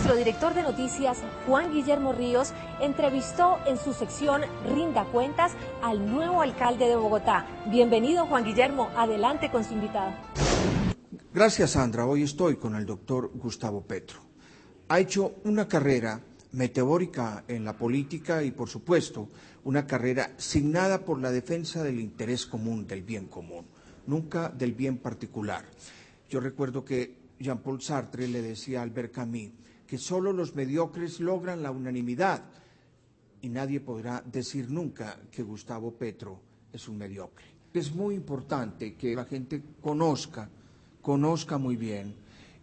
Nuestro director de noticias, Juan Guillermo Ríos, entrevistó en su sección Rinda Cuentas al nuevo alcalde de Bogotá. Bienvenido, Juan Guillermo, adelante con su invitado. Gracias, Sandra. Hoy estoy con el doctor Gustavo Petro. Ha hecho una carrera meteórica en la política y, por supuesto, una carrera signada por la defensa del interés común, del bien común, nunca del bien particular. Yo recuerdo que Jean-Paul Sartre le decía a Albert Camus que solo los mediocres logran la unanimidad y nadie podrá decir nunca que Gustavo Petro es un mediocre. Es muy importante que la gente conozca muy bien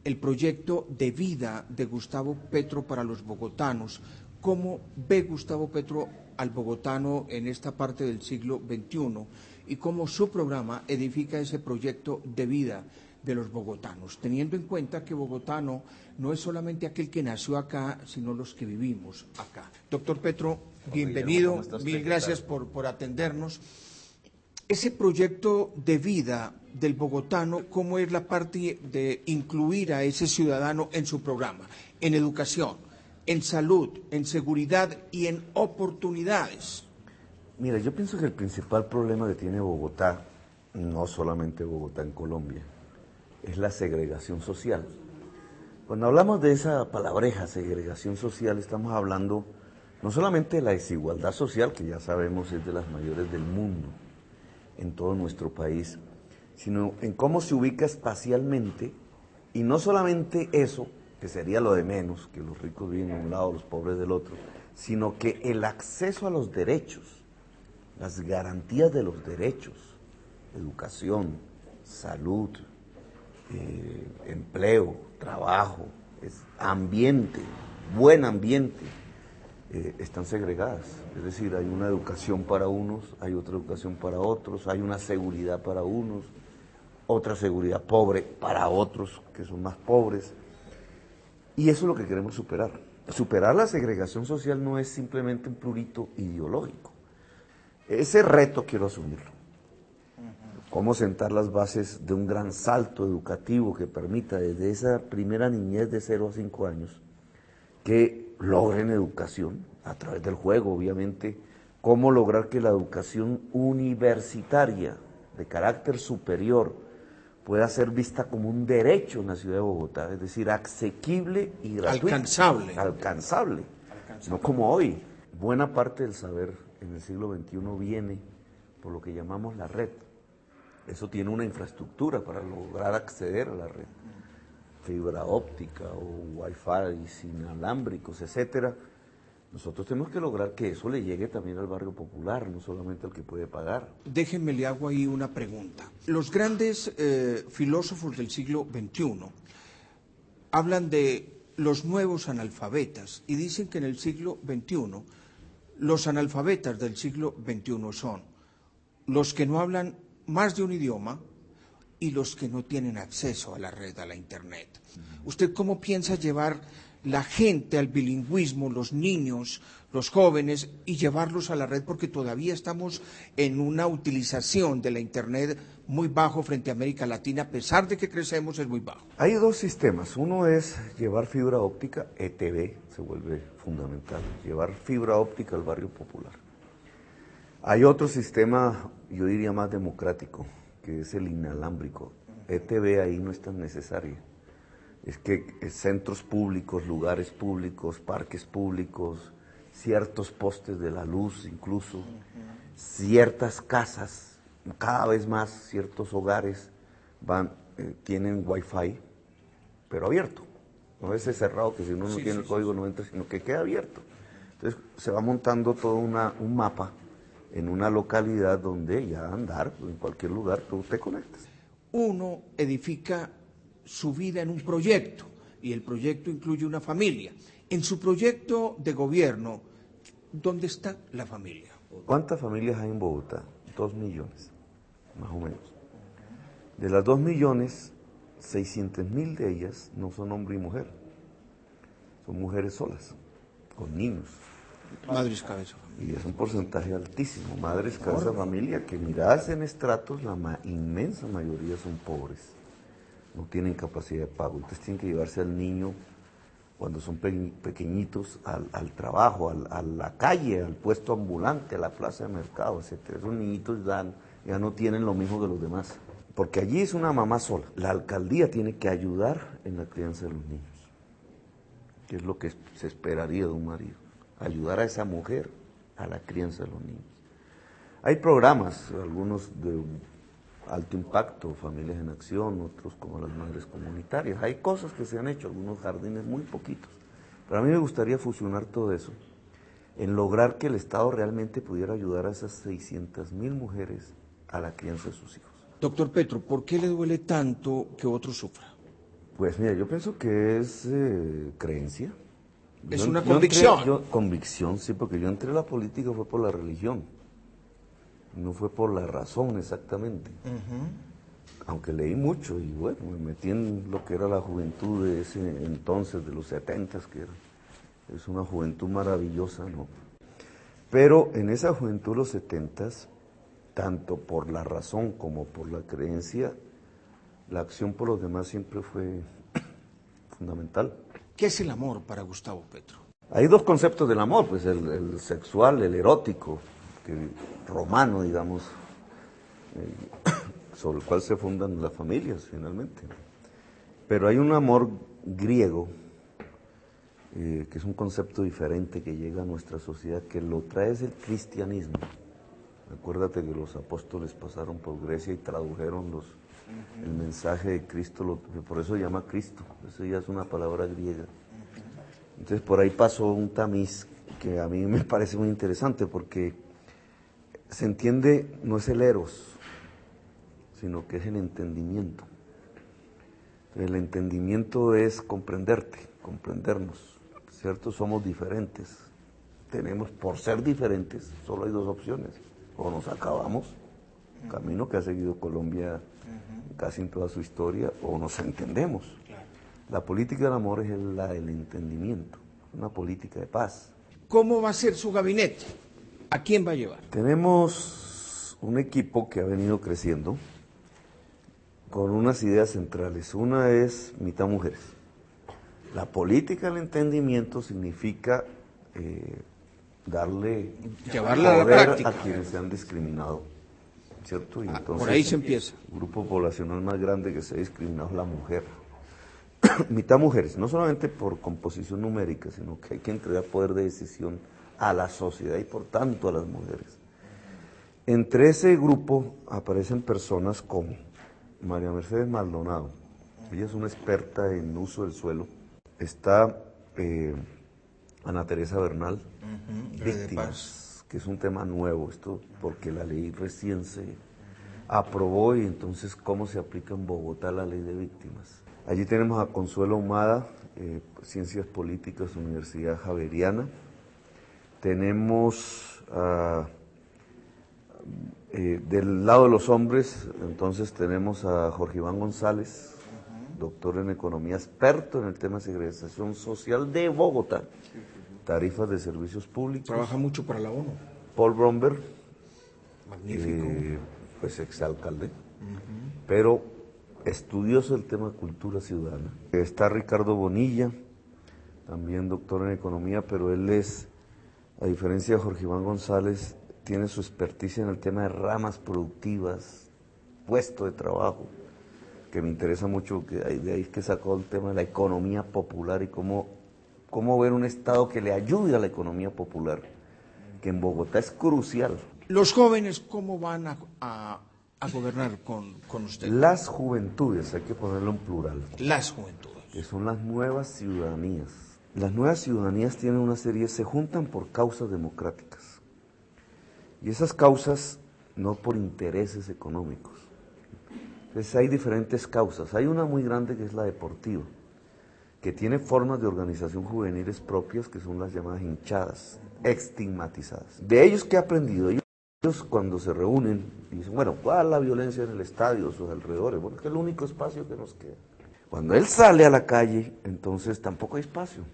el proyecto de vida de Gustavo Petro para los bogotanos, cómo ve Gustavo Petro al bogotano en esta parte del siglo XXI y cómo su programa edifica ese proyecto de vida de los bogotanos, teniendo en cuenta que bogotano no es solamente aquel que nació acá, sino los que vivimos acá. Doctor Petro, bienvenido, mil gracias por atendernos. Ese proyecto de vida del bogotano, ¿cómo es la parte de incluir a ese ciudadano en su programa? En educación, en salud, en seguridad y en oportunidades. Mira, yo pienso que el principal problema que tiene Bogotá, no solamente Bogotá en Colombia, es la segregación social. Cuando hablamos de esa palabreja, segregación social, estamos hablando no solamente de la desigualdad social, que ya sabemos es de las mayores del mundo, en todo nuestro país, sino en cómo se ubica espacialmente, y no solamente eso, que sería lo de menos, que los ricos viven de un lado, los pobres del otro, sino que el acceso a los derechos, las garantías de los derechos, educación, salud, empleo, trabajo, ambiente, buen ambiente, están segregadas. Es decir, hay una educación para unos, hay otra educación para otros, hay una seguridad para unos, otra seguridad pobre para otros que son más pobres. Y eso es lo que queremos superar. Superar la segregación social no es simplemente un prurito ideológico. Ese reto quiero asumirlo. Cómo sentar las bases de un gran salto educativo que permita desde esa primera niñez de 0 a 5 años que logren educación a través del juego, obviamente. Cómo lograr que la educación universitaria de carácter superior pueda ser vista como un derecho en la ciudad de Bogotá, es decir, asequible y gratuito. Alcanzable. No como hoy. Buena parte del saber en el siglo XXI viene por lo que llamamos la red. Eso tiene una infraestructura para lograr acceder a la red. Fibra óptica o wifi inalámbricos, etcétera. Nosotros tenemos que lograr que eso le llegue también al barrio popular, no solamente al que puede pagar. Déjenme, le hago ahí una pregunta. Los grandes filósofos del siglo XXI hablan de los nuevos analfabetas y dicen que en el siglo XXI los analfabetas del siglo XXI son los que no hablan más de un idioma y los que no tienen acceso a la red, a la internet. ¿Usted cómo piensa llevar la gente al bilingüismo, los niños, los jóvenes, y llevarlos a la red? Porque todavía estamos en una utilización de la internet muy bajo frente a América Latina, a pesar de que crecemos es muy bajo. Hay dos sistemas. Uno es llevar fibra óptica, ETV, se vuelve fundamental, llevar fibra óptica al barrio popular. Hay otro sistema, yo diría más democrático, que es el inalámbrico. ETV ahí no es tan necesaria. Es que centros públicos, lugares públicos, parques públicos, ciertos postes de la luz incluso, ciertas casas, cada vez más ciertos hogares tienen wifi, pero abierto. No es cerrado que si uno no tiene el código no entra, sino que queda abierto. Entonces se va montando todo un mapa en una localidad donde ya andar, en cualquier lugar tú te conectas. Uno edifica su vida en un proyecto, y el proyecto incluye una familia. En su proyecto de gobierno, ¿dónde está la familia? ¿Cuántas familias hay en Bogotá? 2 millones, más o menos. De las 2 millones, 600.000 de ellas no son hombre y mujer, son mujeres solas, con niños. Madres cabeza. Y es un porcentaje altísimo, madres cabeza familia, que miradas en estratos, la inmensa mayoría son pobres, no tienen capacidad de pago, entonces tienen que llevarse al niño cuando son pequeñitos, al trabajo, a la calle, al puesto ambulante, a la plaza de mercado, etc. Esos niñitos ya no tienen lo mismo que los demás, porque allí es una mamá sola. La alcaldía tiene que ayudar en la crianza de los niños, que es lo que se esperaría de un marido, ayudar a esa mujer a la crianza de los niños. Hay programas, algunos de alto impacto, Familias en Acción, otros como las madres comunitarias. Hay cosas que se han hecho, algunos jardines muy poquitos. Pero a mí me gustaría fusionar todo eso en lograr que el Estado realmente pudiera ayudar a esas 600.000 mujeres a la crianza de sus hijos. Doctor Petro, ¿por qué le duele tanto que otro sufra? Pues mira, yo pienso que es creencia. Es una convicción. Convicción, sí, porque yo entré a la política fue por la religión. No fue por la razón exactamente, aunque leí mucho y bueno, me metí en lo que era la juventud de ese entonces, de los 70s, que es una juventud maravillosa, ¿no? Pero en esa juventud de los 70s, tanto por la razón como por la creencia, la acción por los demás siempre fue fundamental. ¿Qué es el amor para Gustavo Petro? Hay dos conceptos del amor, pues el sexual, el erótico, romano, digamos, sobre el cual se fundan las familias finalmente. Pero hay un amor griego, que es un concepto diferente que llega a nuestra sociedad, que lo trae es el cristianismo. Acuérdate que los apóstoles pasaron por Grecia y tradujeron el mensaje de Cristo, por eso se llama Cristo, eso ya es una palabra griega. Entonces por ahí pasó un tamiz que a mí me parece muy interesante, porque se entiende, no es el eros, sino que es el entendimiento. El entendimiento es comprenderte, comprendernos, ¿cierto? Somos diferentes. Por ser diferentes, solo hay dos opciones. O nos acabamos, camino que ha seguido Colombia casi en toda su historia, o nos entendemos. La política del amor es la del entendimiento, una política de paz. ¿Cómo va a ser su gabinete? ¿A quién va a llevar? Tenemos un equipo que ha venido creciendo con unas ideas centrales. Una es mitad mujeres. La política del entendimiento significa llevarla a la poder práctica a quienes se han discriminado, ¿cierto? Y entonces, por ahí se empieza. El grupo poblacional más grande que se ha discriminado es la mujer. Mitad mujeres, no solamente por composición numérica, sino que hay que entregar poder de decisión a la sociedad y por tanto a las mujeres. Entre ese grupo aparecen personas como María Mercedes Maldonado, ella es una experta en uso del suelo. Está Ana Teresa Bernal, víctimas, que es un tema nuevo, esto porque la ley recién se aprobó y entonces cómo se aplica en Bogotá la ley de víctimas. Allí tenemos a Consuelo Humada, Ciencias Políticas, Universidad Javeriana. Tenemos del lado de los hombres, entonces tenemos a Jorge Iván González, doctor en economía, experto en el tema de segregación social de Bogotá, tarifas de servicios públicos. Trabaja mucho para la ONU. Paul Bromberg, magnífico, pues exalcalde, pero estudioso del tema de cultura ciudadana. Está Ricardo Bonilla, también doctor en economía, pero él es, a diferencia de Jorge Iván González, tiene su experticia en el tema de ramas productivas, puesto de trabajo, que me interesa mucho, que de ahí que sacó el tema de la economía popular y cómo ver un Estado que le ayude a la economía popular, que en Bogotá es crucial. Los jóvenes, ¿cómo van a gobernar con usted? Las juventudes, hay que ponerlo en plural. Las juventudes. Que son las nuevas ciudadanías. Las nuevas ciudadanías tienen una serie, se juntan por causas democráticas. Y esas causas no por intereses económicos. Entonces hay diferentes causas. Hay una muy grande que es la deportiva, que tiene formas de organización juveniles propias, que son las llamadas hinchadas, estigmatizadas. De ellos, ¿qué he aprendido? Ellos cuando se reúnen y dicen, bueno, ¿cuál es la violencia en el estadio, sus alrededores? Bueno, es que es el único espacio que nos queda. Cuando él sale a la calle, entonces tampoco hay espacio.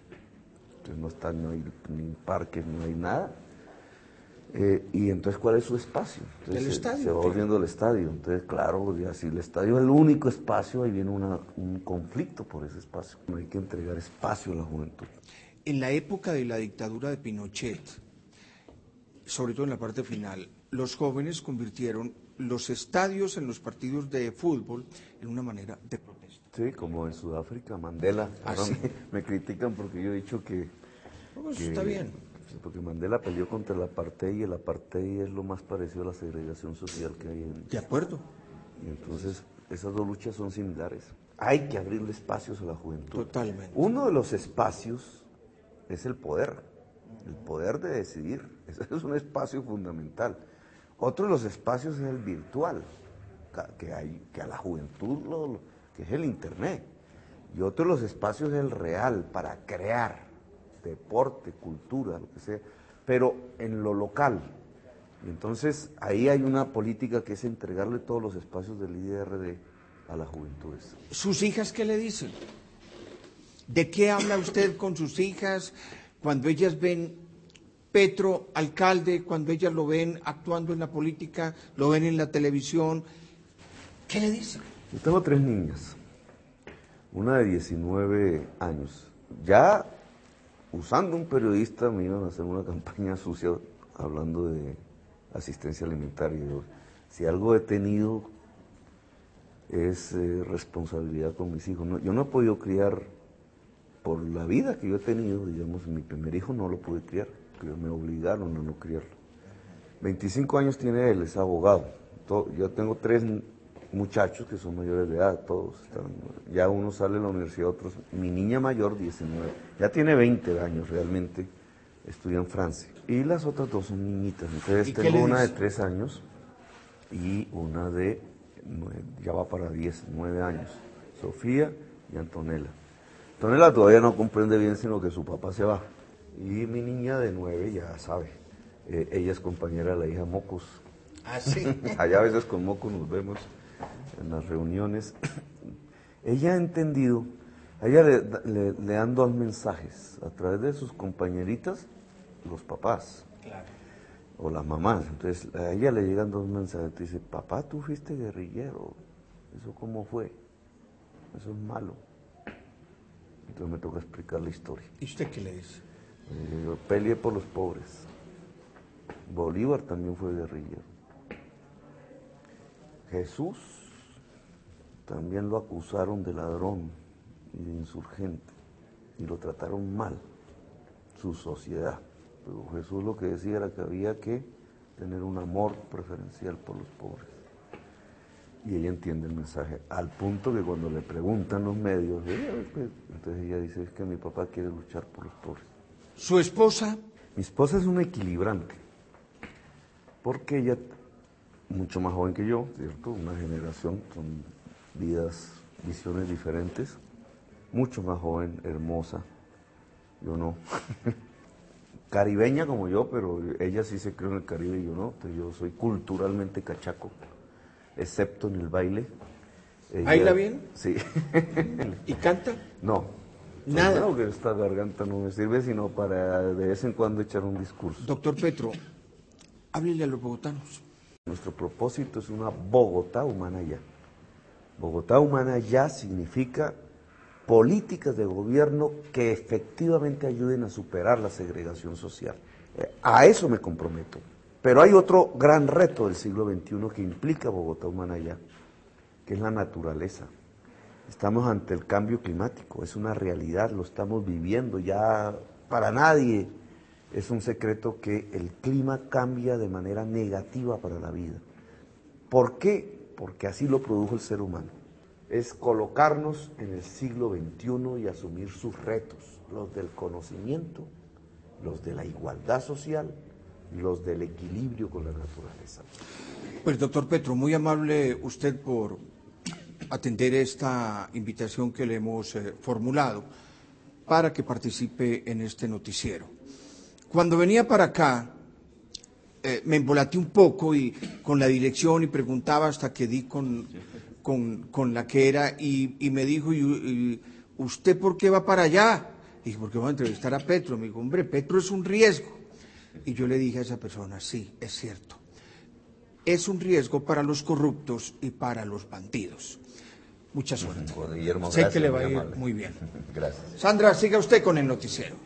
Entonces no hay ni parques, no hay nada. Y entonces, ¿cuál es su espacio? Entonces, El estadio. se va volviendo el estadio. Entonces, claro, ya si el estadio es el único espacio, ahí viene un conflicto por ese espacio. No hay que entregar espacio a la juventud. En la época de la dictadura de Pinochet, sobre todo en la parte final, los jóvenes convirtieron los estadios en los partidos de fútbol en una manera de protesta. Sí, como en Sudáfrica, Mandela. Ahora sí. me critican porque yo he dicho que... No, eso está bien. Porque Mandela peleó contra el apartheid y el apartheid es lo más parecido a la segregación social que hay en... De acuerdo. Y entonces, esas dos luchas son similares. Hay que abrirle espacios a la juventud. Totalmente. Uno de los espacios es el poder de decidir. Ese es un espacio fundamental. Otro de los espacios es el virtual, que a la juventud, que es el Internet. Y otro de los espacios es el real, para crear deporte, cultura, lo que sea, pero en lo local. Y entonces ahí hay una política que es entregarle todos los espacios del IDRD a las juventudes. ¿Sus hijas qué le dicen? ¿De qué habla usted con sus hijas cuando ellas ven Petro alcalde, cuando ellas lo ven actuando en la política, lo ven en la televisión? ¿Qué le dicen? Yo tengo 3 niñas, una de 19 años. Ya usando un periodista me iban a hacer una campaña sucia hablando de asistencia alimentaria. Si algo he tenido es responsabilidad con mis hijos. Yo no he podido criar, por la vida que yo he tenido, digamos, mi primer hijo no lo pude criar, porque me obligaron a no criarlo. 25 años tiene él, es abogado. Yo tengo 3 muchachos que son mayores de edad, todos ya uno sale de la universidad, otros, mi niña mayor 19, ya tiene 20 años realmente, estudia en Francia, y las otras 2 son niñitas. Entonces tengo una de 3 años y una de, ya va para 9 años, Sofía y Antonella. Antonella todavía no comprende bien, sino que su papá se va, y mi niña de 9 ya sabe, ella es compañera de la hija Mocos. Ah, sí. Allá a veces con Mocos nos vemos en las reuniones. Ella ha entendido, a ella le dan 2 mensajes, a través de sus compañeritas, los papás, Claro. o las mamás. Entonces a ella le llegan 2 mensajes, te dice, papá, tú fuiste guerrillero, ¿eso cómo fue? Eso es malo. Entonces me toca explicar la historia. ¿Y usted qué le dice? Yo peleé por los pobres. Bolívar también fue guerrillero. Jesús también lo acusaron de ladrón y de insurgente y lo trataron mal, su sociedad. Pero Jesús lo que decía era que había que tener un amor preferencial por los pobres. Y ella entiende el mensaje, al punto que cuando le preguntan los medios, entonces ella dice, es que mi papá quiere luchar por los pobres. ¿Su esposa? Mi esposa es una equilibrante, porque ella, mucho más joven que yo, ¿cierto? Una generación, son visiones diferentes, mucho más joven, hermosa, yo no. Caribeña como yo, pero ella sí se crió en el Caribe y yo no. Entonces yo soy culturalmente cachaco, excepto en el baile. ¿Baila bien? Sí. ¿Y canta? No. Nada. Creo que esta garganta no me sirve sino para de vez en cuando echar un discurso. Doctor Petro, háblele a los bogotanos. Nuestro propósito es una Bogotá humana ya. Bogotá humana ya significa políticas de gobierno que efectivamente ayuden a superar la segregación social. A eso me comprometo. Pero hay otro gran reto del siglo XXI que implica Bogotá humana ya, que es la naturaleza. Estamos ante el cambio climático, es una realidad, lo estamos viviendo, ya para nadie es un secreto que el clima cambia de manera negativa para la vida. ¿Por qué? Porque así lo produjo el ser humano. Es colocarnos en el siglo XXI y asumir sus retos, los del conocimiento, los de la igualdad social, los del equilibrio con la naturaleza. Pues doctor Petro, muy amable usted por atender esta invitación que le hemos formulado para que participe en este noticiero. Cuando venía para acá, me embolaté un poco y con la dirección y preguntaba hasta que di con la que era y me dijo, ¿y usted por qué va para allá? Dije, porque voy a entrevistar a Petro. Me dijo, hombre, Petro es un riesgo. Y yo le dije a esa persona, sí, es cierto. Es un riesgo para los corruptos y para los bandidos. Mucha suerte. Bueno, Guillermo, sé gracias, que le va a muy ir amable. muy bien. Gracias. Sandra, siga usted con el noticiero.